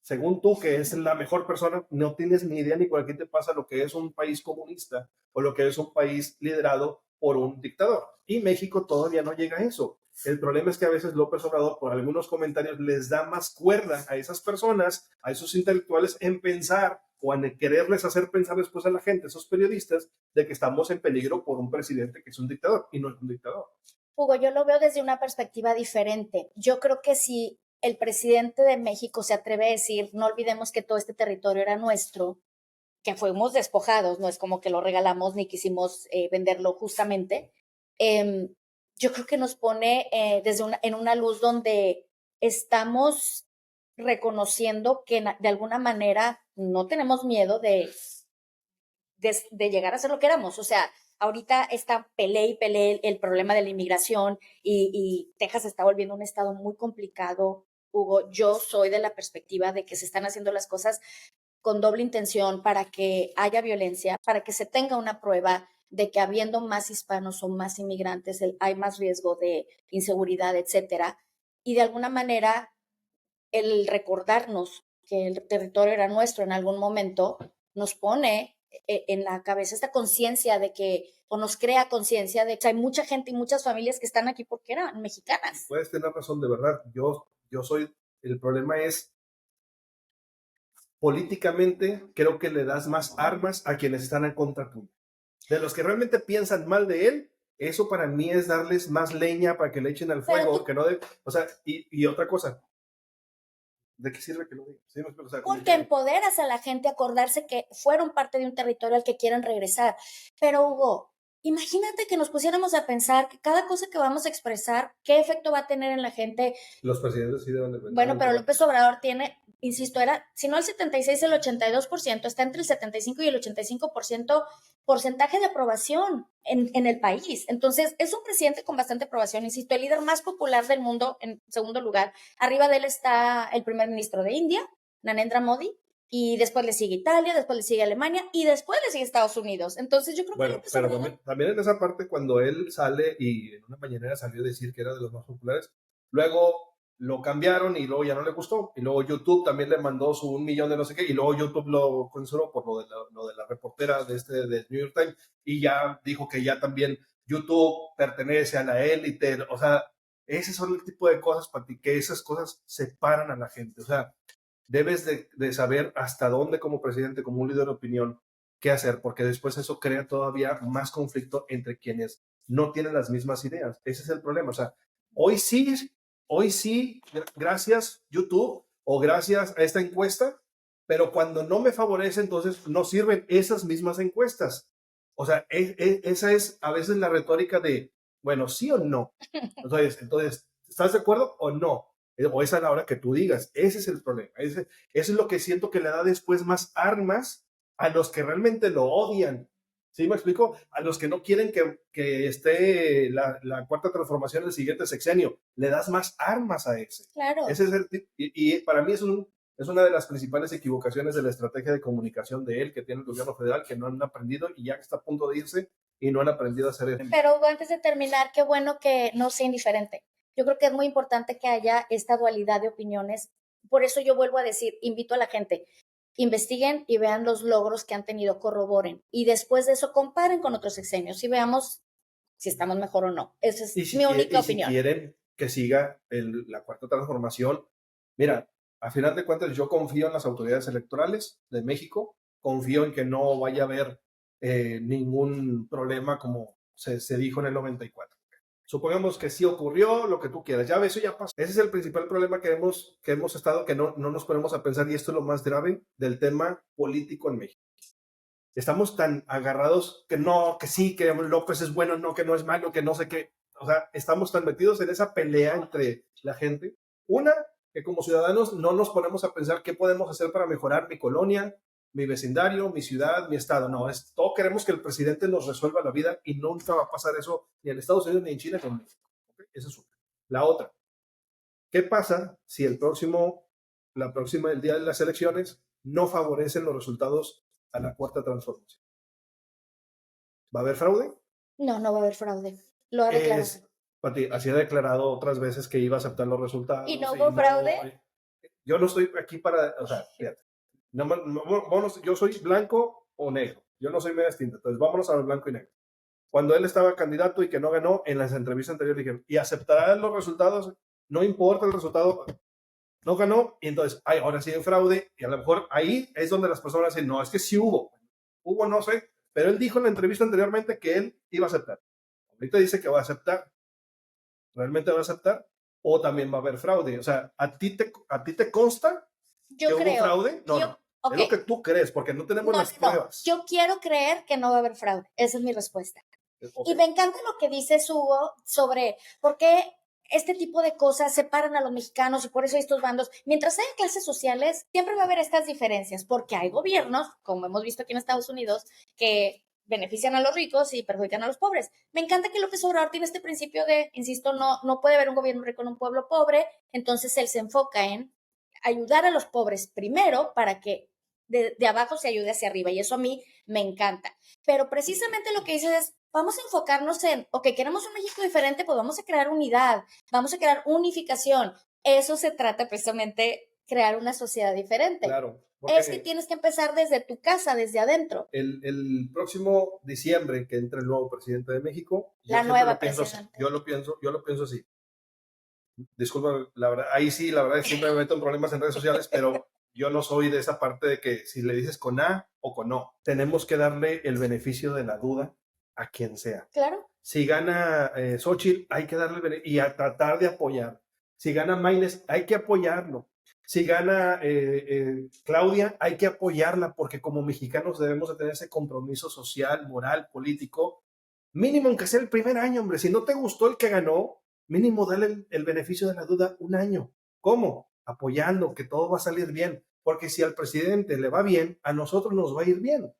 según tú que es la mejor persona, no tienes ni idea ni por qué te pasa lo que es un país comunista o lo que es un país liderado por un dictador. Y México todavía no llega a eso. El problema es que a veces López Obrador, por algunos comentarios, les da más cuerda a esas personas, a esos intelectuales, en pensar o en quererles hacer pensar después a la gente, esos periodistas, de que estamos en peligro por un presidente que es un dictador y no es un dictador. Hugo, yo lo veo desde una perspectiva diferente. Yo creo que si el presidente de México se atreve a decir, no olvidemos que todo este territorio era nuestro, que fuimos despojados, no es como que lo regalamos ni quisimos venderlo justamente, yo creo que nos pone en una luz donde estamos reconociendo que de alguna manera no tenemos miedo de llegar a ser lo que éramos. O sea, ahorita está pelea y pelea el problema de la inmigración y Texas se está volviendo un estado muy complicado. Hugo, yo soy de la perspectiva de que se están haciendo las cosas con doble intención para que haya violencia, para que se tenga una prueba de que habiendo más hispanos o más inmigrantes hay más riesgo de inseguridad, etcétera. Y de alguna manera, el recordarnos que el territorio era nuestro en algún momento nos pone en la cabeza esta conciencia de que, o nos crea conciencia de que hay mucha gente y muchas familias que están aquí porque eran mexicanas. Puedes tener razón, de verdad. Yo soy, el problema es, políticamente, creo que le das más armas a quienes están en contra tuya. De los que realmente piensan mal de él, eso para mí es darles más leña para que le echen al fuego, que no de, o sea, y otra cosa, ¿de qué sirve que lo diga? ¿Sí? O sea, porque empoderas a la gente a acordarse que fueron parte de un territorio al que quieren regresar. Pero Hugo, imagínate que nos pusiéramos a pensar que cada cosa que vamos a expresar, qué efecto va a tener en la gente. Los presidentes sí deben de pensar. Bueno, pero López Obrador tiene, insisto, era, si no el 76, el 82%, está entre el 75 y el 85% porcentaje de aprobación en el país. Entonces, es un presidente con bastante aprobación, insisto, el líder más popular del mundo en segundo lugar. Arriba de él está el primer ministro de India, Narendra Modi, y después le sigue Italia, después le sigue Alemania y después le sigue Estados Unidos. Entonces, yo creo bueno, que pero también en esa parte, cuando él sale y en una mañanera salió a decir que era de los más populares, luego lo cambiaron y luego ya no le gustó. Y luego YouTube también le mandó su 1 millón de no sé qué. Y luego YouTube lo censuró por lo de la reportera de New York Times. Y ya dijo que ya también YouTube pertenece a la élite. O sea, ese son el tipo de cosas, Pati, que esas cosas separan a la gente. O sea, debes de saber hasta dónde como presidente, como un líder de opinión, qué hacer, porque después eso crea todavía más conflicto entre quienes no tienen las mismas ideas. Ese es el problema. O sea, hoy sí, gracias YouTube o gracias a esta encuesta, pero cuando no me favorece, entonces no sirven esas mismas encuestas. O sea, esa es a veces la retórica de, bueno, sí o no. Entonces, ¿estás de acuerdo o no? O es a la hora que tú digas. Ese es el problema. Eso es lo que siento que le da después más armas a los que realmente lo odian. ¿Sí me explico? A los que no quieren que esté la cuarta transformación en el siguiente sexenio. Le das más armas a ese. Claro. Ese es y para mí es una de las principales equivocaciones de la estrategia de comunicación de él que tiene el gobierno federal, que no han aprendido y ya está a punto de irse y no han aprendido a hacer eso. Pero Hugo, antes de terminar, qué bueno que no sea indiferente. Yo creo que es muy importante que haya esta dualidad de opiniones. Por eso yo vuelvo a decir, invito a la gente, investiguen y vean los logros que han tenido, corroboren. Y después de eso comparen con otros sexenios y veamos si estamos mejor o no. Esa es mi única opinión. Si quieren que siga la cuarta transformación, mira, A final de cuentas, yo confío en las autoridades electorales de México, confío en que no vaya a haber ningún problema como se dijo en el 94. Supongamos que sí ocurrió, lo que tú quieras, ya ves, eso ya pasó. Ese es el principal problema que hemos estado, que no nos ponemos a pensar, y esto es lo más grave del tema político en México. Estamos tan agarrados que no, que sí, que López es bueno, no, que no es malo, que no sé qué. O sea, estamos tan metidos en esa pelea entre la gente. Una, que como ciudadanos no nos ponemos a pensar qué podemos hacer para mejorar mi colonia, mi vecindario, mi ciudad, mi estado. No, todo queremos que el presidente nos resuelva la vida y nunca va a pasar eso ni en Estados Unidos, ni en China, ni en México. ¿Okay? Esa es una. La otra, ¿qué pasa si el día de las elecciones no favorecen los resultados a la cuarta transformación? ¿Va a haber fraude? No, no va a haber fraude. Lo ha declarado. Pati, así ha declarado otras veces que iba a aceptar los resultados. ¿Y no hubo fraude? Yo no estoy aquí para, o sea, fíjate, yo soy blanco o negro, yo no soy media distinta, entonces vámonos a lo blanco y negro. Cuando él estaba candidato y que no ganó, en las entrevistas anteriores dijeron, ¿y aceptará los resultados? No importa el resultado, no ganó, y entonces, ay, ahora sí hay fraude, y a lo mejor ahí es donde las personas dicen, no, es que sí hubo, no sé, pero él dijo en la entrevista anteriormente que él iba a aceptar. Ahorita dice que va a aceptar. ¿Realmente va a aceptar? ¿O también va a haber fraude? O sea, ¿a ti te consta que hubo fraude? No. Okay. Es lo que tú crees, porque no tenemos las pruebas. Yo quiero creer que no va a haber fraude. Esa es mi respuesta. Okay. Y me encanta lo que dices, Hugo, sobre por qué este tipo de cosas separan a los mexicanos y por eso hay estos bandos. Mientras haya clases sociales, siempre va a haber estas diferencias, porque hay gobiernos, como hemos visto aquí en Estados Unidos, que benefician a los ricos y perjudican a los pobres. Me encanta que López Obrador tiene este principio de, insisto, no puede haber un gobierno rico en un pueblo pobre, entonces él se enfoca en ayudar a los pobres primero para que de abajo se ayude hacia arriba, y eso a mí me encanta. Pero precisamente lo que dices es, vamos a enfocarnos en, ok, queremos un México diferente, pues vamos a crear unidad, vamos a crear unificación. Eso se trata precisamente, crear una sociedad diferente. Claro. Es que tienes que empezar desde tu casa, desde adentro. El próximo diciembre que entre el nuevo presidente de México, la nueva presidenta. Yo lo pienso así. Disculpa, la verdad, ahí sí, la verdad, siempre me meto en problemas en redes sociales, pero yo no soy de esa parte de que si le dices con A o con O, tenemos que darle el beneficio de la duda a quien sea. Claro. Si gana Xochitl, hay que darle y a tratar de apoyar. Si gana Mayles, hay que apoyarlo. Si gana Claudia, hay que apoyarla, porque como mexicanos debemos de tener ese compromiso social, moral, político, mínimo aunque sea el primer año, hombre. Si no te gustó el que ganó, mínimo dale el beneficio de la duda un año. ¿Cómo? Apoyando, que todo va a salir bien. Porque si al presidente le va bien, a nosotros nos va a ir bien.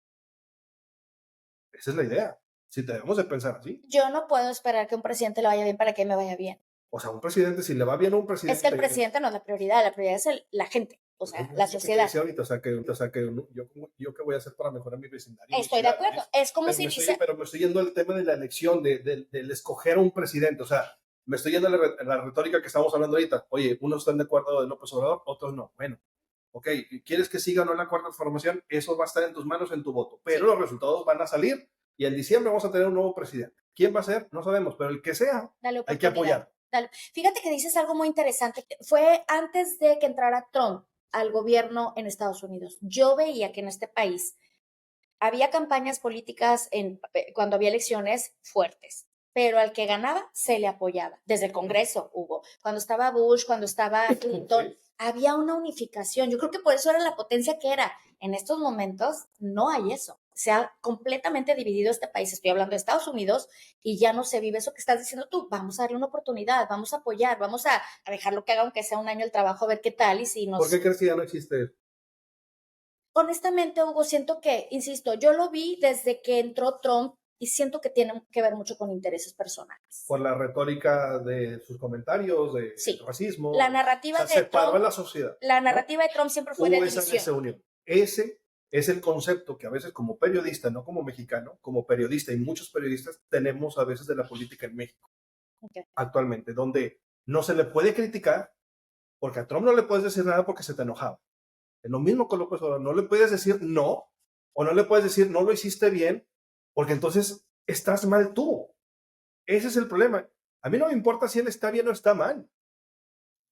Esa es la idea. Si debemos de pensar así. Yo no puedo esperar que un presidente le vaya bien para que me vaya bien. O sea, un presidente, si le va bien a un presidente... Es que el presidente no es la prioridad es la gente, o sea, la sociedad. Ahorita, o sea, que yo qué voy a hacer para mejorar mi vecindario. Estoy de acuerdo, es como si dice... Pero me estoy yendo al tema de la elección, del escoger a un presidente, o sea, me estoy yendo a la retórica que estamos hablando ahorita. Oye, unos están de acuerdo de López Obrador, otros no. Bueno, ok, ¿quieres que siga o no la cuarta transformación? Eso va a estar en tus manos, en tu voto, pero los resultados van a salir y en diciembre vamos a tener un nuevo presidente. ¿Quién va a ser? No sabemos, pero el que sea, hay que apoyar. Fíjate que dices algo muy interesante. Fue antes de que entrara Trump al gobierno en Estados Unidos. Yo veía que en este país había campañas políticas cuando había elecciones fuertes, pero al que ganaba se le apoyaba. Desde el Congreso hubo. Cuando estaba Bush, cuando estaba Clinton, había una unificación. Yo creo que por eso era la potencia que era. En estos momentos no hay eso. Se ha completamente dividido este país. Estoy hablando de Estados Unidos y ya no se vive eso que estás diciendo tú. Vamos a darle una oportunidad, vamos a apoyar, vamos a dejarlo que haga aunque sea un año el trabajo, a ver qué tal y si nos... ¿Por qué crees que ya no existe? Honestamente, Hugo, siento que, insisto, yo lo vi desde que entró Trump y siento que tiene que ver mucho con intereses personales. Por la retórica de sus comentarios, de racismo. La narrativa de separó Trump, a la sociedad. La narrativa de Trump siempre fue de división. Ese es el concepto que a veces como periodista, no como mexicano, como periodista y muchos periodistas tenemos a veces de la política en México. Actualmente, donde no se le puede criticar porque a Trump no le puedes decir nada porque se te enojaba. Es lo mismo con López Obrador, no le puedes decir no o no le puedes decir no lo hiciste bien porque entonces estás mal tú. Ese es el problema. A mí no me importa si él está bien o está mal.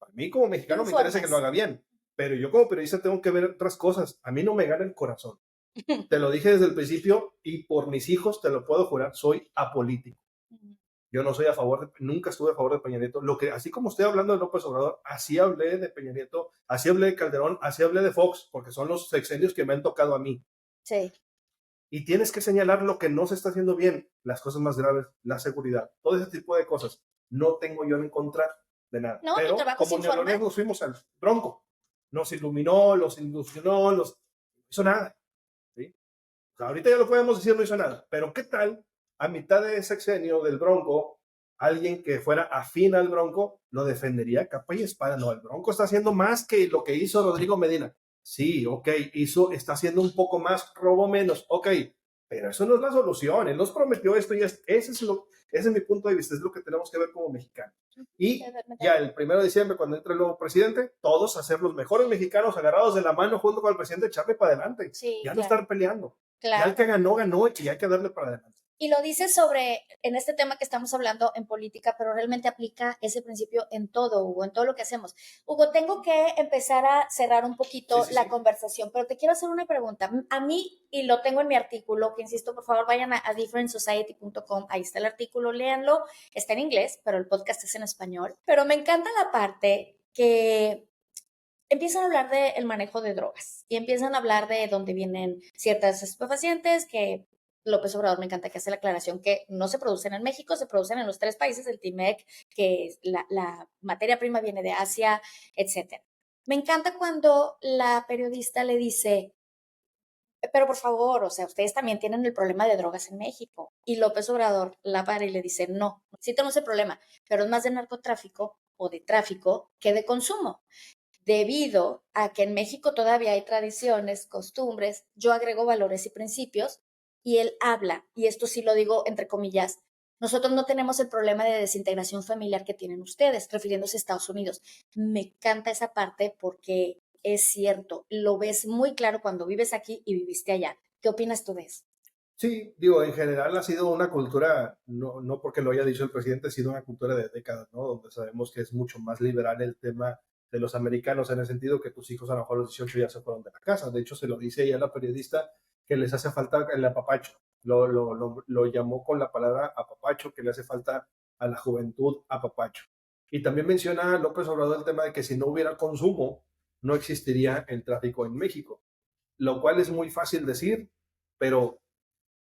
A mí como mexicano me interesa que lo haga bien. pero yo como periodista tengo que ver otras cosas. A mí no me gana el corazón. Te lo dije desde el principio y por mis hijos te lo puedo jurar, soy apolítico. Yo no soy a favor, nunca estuve a favor de Peña Nieto. Así como estoy hablando de López Obrador, así hablé de Peña Nieto, así hablé de Calderón, así hablé de Fox, porque son los sexenios que me han tocado a mí. Sí. Y tienes que señalar lo que no se está haciendo bien, las cosas más graves, la seguridad, todo ese tipo de cosas. No tengo yo en contra de nada. No, tu Pero trabajo es como informar. neolones nos fuimos al Bronco. Nos iluminó, los ilusionó, no hizo nada. ¿Sí? O sea, ahorita ya lo podemos decir, no hizo nada. Pero ¿qué tal a mitad de sexenio del Bronco, alguien que fuera afín al Bronco lo defendería capa y espada? No, el Bronco está haciendo más que lo que hizo Rodrigo Medina. Sí, ok, está haciendo un poco más, robo menos, ok, pero eso no es la solución. Él nos prometió esto y ese es mi punto de vista, es lo que tenemos que ver como mexicanos. Y ya el 1 de diciembre, cuando entre el nuevo presidente, todos a ser los mejores mexicanos agarrados de la mano junto con el presidente, echarle para adelante. Sí, ya no estar peleando. Claro. Ya el que ganó, ganó y hay que darle para adelante. Y lo dices en este tema que estamos hablando en política, pero realmente aplica ese principio en todo, Hugo, en todo lo que hacemos. Hugo, tengo que empezar a cerrar un poquito la conversación, pero te quiero hacer una pregunta. A mí, y lo tengo en mi artículo, que insisto, por favor, vayan a differentsociety.com, ahí está el artículo, léanlo, está en inglés, pero el podcast es en español. Pero me encanta la parte que empiezan a hablar del manejo de drogas y empiezan a hablar de dónde vienen ciertas estupefacientes que López Obrador me encanta que hace la aclaración que no se producen en México, se producen en los 3 países del TIMEC, que la materia prima viene de Asia, etc. Me encanta cuando la periodista le dice, pero por favor, o sea, ustedes también tienen el problema de drogas en México. Y López Obrador la para y le dice, no, sí tenemos el problema, pero es más de narcotráfico o de tráfico que de consumo. Debido a que en México todavía hay tradiciones, costumbres, yo agrego valores y principios y él habla, y esto sí lo digo entre comillas, nosotros no tenemos el problema de desintegración familiar que tienen ustedes, refiriéndose a Estados Unidos. Me encanta esa parte porque es cierto, lo ves muy claro cuando vives aquí y viviste allá. ¿Qué opinas tú de eso? Sí, digo, en general ha sido una cultura, no porque lo haya dicho el presidente, ha sido una cultura de décadas, ¿no? Donde sabemos que es mucho más liberal el tema de los americanos en el sentido que tus hijos a lo mejor a los 18 ya se fueron de la casa. De hecho, se lo dice ella la periodista que les hace falta el apapacho. Lo llamó con la palabra apapacho, que le hace falta a la juventud apapacho. Y también menciona López Obrador el tema de que si no hubiera consumo, no existiría el tráfico en México, lo cual es muy fácil decir, pero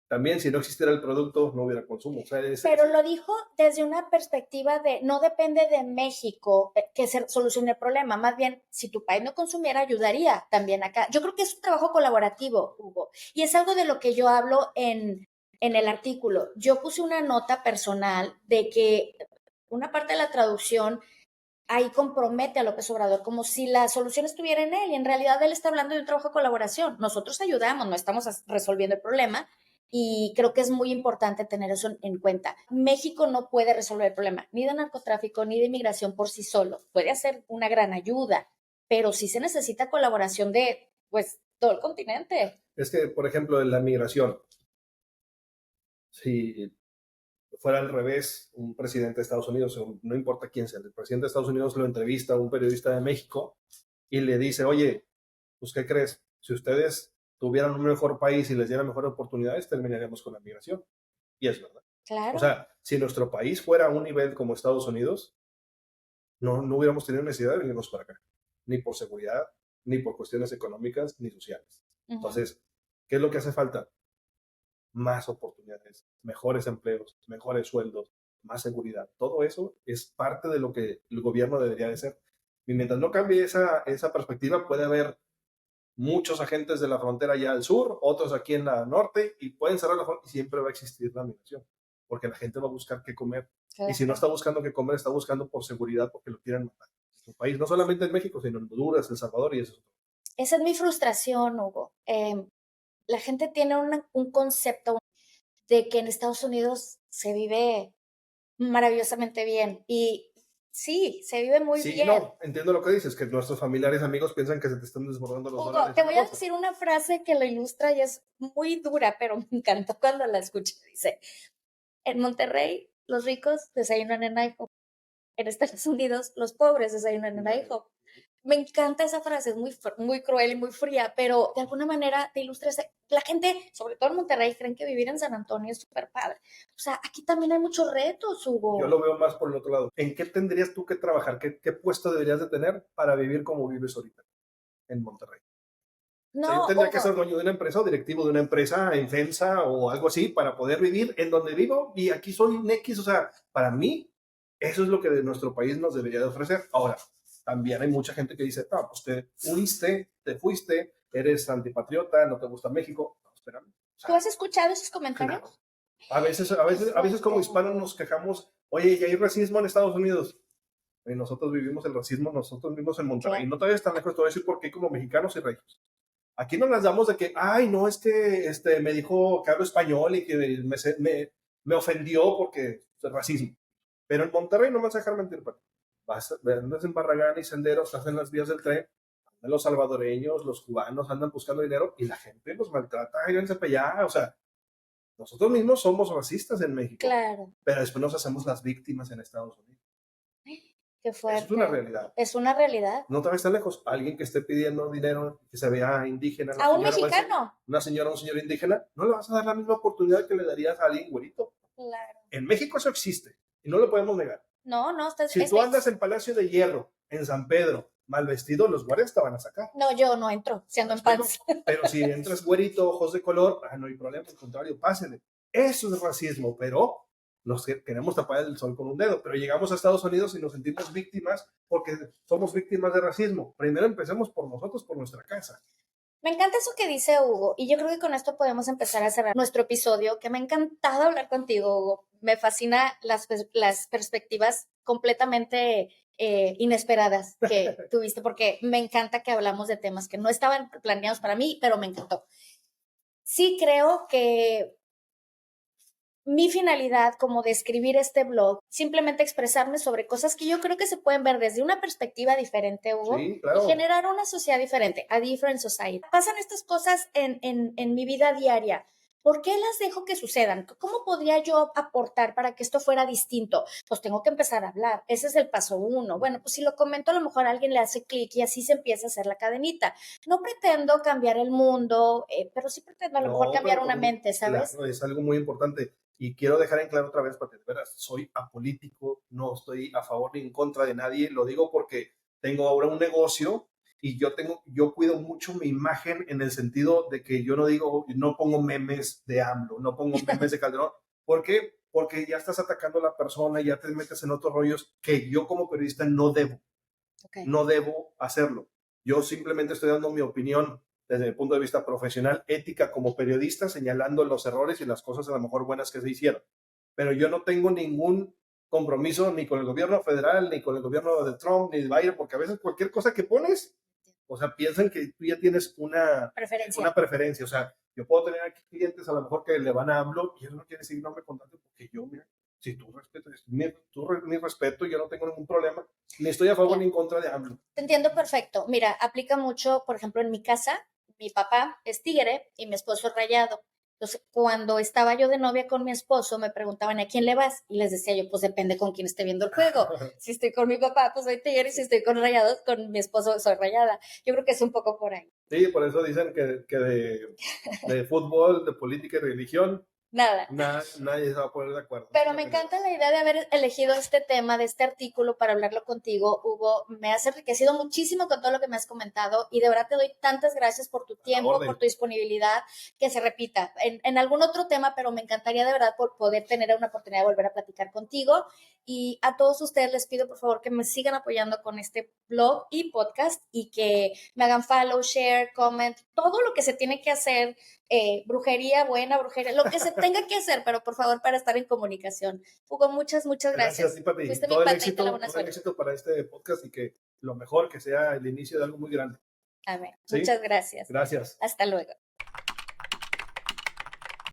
también si no existiera el producto no hubiera consumo. O sea, pero lo dijo desde una perspectiva de no depende de México que se solucione el problema, más bien si tu país no consumiera ayudaría también acá. Yo creo que es un trabajo colaborativo, Hugo, y es algo de lo que yo hablo en el artículo. Yo puse una nota personal de que una parte de la traducción ahí compromete a López Obrador como si la solución estuviera en él y en realidad él está hablando de un trabajo de colaboración. Nosotros ayudamos, no estamos resolviendo el problema y creo que es muy importante tener eso en cuenta. México no puede resolver el problema ni de narcotráfico ni de inmigración por sí solo. Puede hacer una gran ayuda, pero sí se necesita colaboración de pues todo el continente. Es que, por ejemplo, en la migración, si fuera al revés, un presidente de Estados Unidos, no importa quién sea, el presidente de Estados Unidos lo entrevista a un periodista de México y le dice, oye, pues, ¿qué crees? Si ustedes tuvieran un mejor país y les dieran mejores oportunidades, terminaríamos con la migración. Y es verdad. Claro. O sea, si nuestro país fuera a un nivel como Estados Unidos, no hubiéramos tenido necesidad de venirnos para acá, ni por seguridad, ni por cuestiones económicas, ni sociales. Entonces, ¿qué es lo que hace falta? Más oportunidades, mejores empleos, mejores sueldos, más seguridad. Todo eso es parte de lo que el gobierno debería de ser. Y mientras no cambie esa perspectiva, puede haber muchos agentes de la frontera allá al sur, otros aquí en la norte, y pueden cerrar la frontera y siempre va a existir la migración, porque la gente va a buscar qué comer. Claro. Y si no está buscando qué comer, está buscando por seguridad porque lo quieren matar. En su país, no solamente en México, sino en Honduras, El Salvador y eso. Esa es mi frustración, Hugo. La gente tiene un concepto de que en Estados Unidos se vive maravillosamente bien y sí, se vive muy bien. No, entiendo lo que dices, que nuestros familiares, amigos piensan que se te están desbordando los Hugo, dólares. Te voy a decir una frase que lo ilustra y es muy dura, pero me encantó cuando la escuché. Dice, en Monterrey los ricos desayunan en IHOP. En Estados Unidos los pobres desayunan en IHOP. Me encanta esa frase, es muy cruel y muy fría, pero de alguna manera te ilustra. La gente, sobre todo en Monterrey, creen que vivir en San Antonio es súper padre. O sea, aquí también hay muchos retos, Hugo. Yo lo veo más por el otro lado. ¿En qué tendrías tú que trabajar? ¿Qué puesto deberías de tener para vivir como vives ahorita en Monterrey? O sea, yo No, tendría que Hugo, ser dueño de una empresa o directivo de una empresa en FEMSA o algo así para poder vivir en donde vivo y aquí soy un X. O sea, para mí, eso es lo que de nuestro país nos debería de ofrecer. Ahora, también hay mucha gente que dice, no, pues te fuiste, eres antipatriota, no te gusta México. No, espérame. O sea, ¿tú has escuchado esos comentarios? claro. A veces como hispanos nos quejamos, oye, ¿y hay racismo en Estados Unidos? Y nosotros vivimos el racismo nosotros mismos en Monterrey. Claro. No todavía están lejos, te voy a decir por qué como mexicanos y regios. Aquí no las damos de que, ay, no, es que me dijo que hablo español y que me ofendió porque es racismo. Pero en Monterrey no me vas a dejar mentir, Pati. Andas en Barragán y Senderos, estás en las vías del tren, los salvadoreños, los cubanos andan buscando dinero y la gente los maltrata, háganse para allá. O sea, nosotros mismos somos racistas en México, Claro. pero después nos hacemos las víctimas en Estados Unidos. Qué fuerte. Eso es una realidad. Es una realidad. No te vayas tan lejos. Alguien que esté pidiendo dinero, que se vea indígena. A un mexicano. Una señora o un señor indígena, no le vas a dar la misma oportunidad que le darías a alguien güerito. Claro. En México eso existe y no lo podemos negar. No, Si tú andas en Palacio de Hierro, en San Pedro, mal vestido, los guardias te van a sacar. No, yo no entro, si ando en pants. Pero si entras güerito, ojos de color, no hay problema, al contrario, pásele. Eso es racismo, pero nos queremos tapar el sol con un dedo. Pero llegamos a Estados Unidos y nos sentimos víctimas porque somos víctimas de racismo. Primero empecemos por nosotros, por nuestra casa. Me encanta eso que dice Hugo, y yo creo que con esto podemos empezar a cerrar nuestro episodio, que me ha encantado hablar contigo, Hugo. Me fascina las perspectivas completamente inesperadas que tuviste, porque me encanta que hablamos de temas que no estaban planeados para mí, pero me encantó. Sí creo que mi finalidad como de escribir este blog, simplemente expresarme sobre cosas que yo creo que se pueden ver desde una perspectiva diferente, Hugo, sí, claro. Y generar una sociedad diferente, a different society. Pasan estas cosas en mi vida diaria. ¿Por qué las dejo que sucedan? ¿Cómo podría yo aportar para que esto fuera distinto? Pues tengo que empezar a hablar. Ese es el paso 1. Bueno, pues si lo comento, a lo mejor a alguien le hace clic y así se empieza a hacer la cadenita. No pretendo cambiar el mundo, pero sí pretendo a lo mejor cambiar una mente, ¿sabes? Claro, es algo muy importante. Y quiero dejar en claro otra vez, para que de veras, soy apolítico, no estoy a favor ni en contra de nadie. Lo digo porque tengo ahora un negocio y yo cuido mucho mi imagen en el sentido de que yo no pongo memes de AMLO, no pongo memes de Calderón. ¿Por qué? Porque ya estás atacando a la persona, ya te metes en otros rollos que yo como periodista no debo. Okay. No debo hacerlo. Yo simplemente estoy dando mi opinión desde el punto de vista profesional, ética como periodista, señalando los errores y las cosas a lo mejor buenas que se hicieron. Pero yo no tengo ningún compromiso ni con el gobierno federal, ni con el gobierno de Trump, ni de Biden, porque a veces cualquier cosa que pones, o sea, piensan que tú ya tienes una preferencia. O sea, yo puedo tener aquí clientes a lo mejor que le van a AMLO y eso no quiere decir no me contraten porque yo, mira, si tú respetas, mi respeto, yo no tengo ningún problema, ni estoy a favor ni en contra de AMLO. Te entiendo perfecto. Mira, aplica mucho, por ejemplo, en mi casa, mi papá es tigre y mi esposo es rayado. Entonces, cuando estaba yo de novia con mi esposo, me preguntaban, ¿a quién le vas? Y les decía yo, pues depende con quién esté viendo el juego. Si estoy con mi papá, pues soy tigre, y si estoy con rayados, con mi esposo soy rayada. Yo creo que es un poco por ahí. Sí, por eso dicen que de fútbol, de política y religión, nada. Nadie se va a poner de acuerdo. Pero me encanta la idea de haber elegido este tema, de este artículo para hablarlo contigo, Hugo. Me has enriquecido muchísimo con todo lo que me has comentado y de verdad te doy tantas gracias por tu tiempo, por tu disponibilidad, que se repita en algún otro tema, pero me encantaría de verdad por poder tener una oportunidad de volver a platicar contigo. Y a todos ustedes les pido por favor que me sigan apoyando con este blog y podcast y que me hagan follow, share, comment, todo lo que se tiene que hacer, brujería, buena brujería, lo que se tenga que hacer, pero por favor para estar en comunicación. Hugo, muchas gracias. Gracias, Pati. Todo el éxito para este podcast y que lo mejor que sea el inicio de algo muy grande. Amén. ¿Sí? Muchas gracias. Gracias. Hasta luego.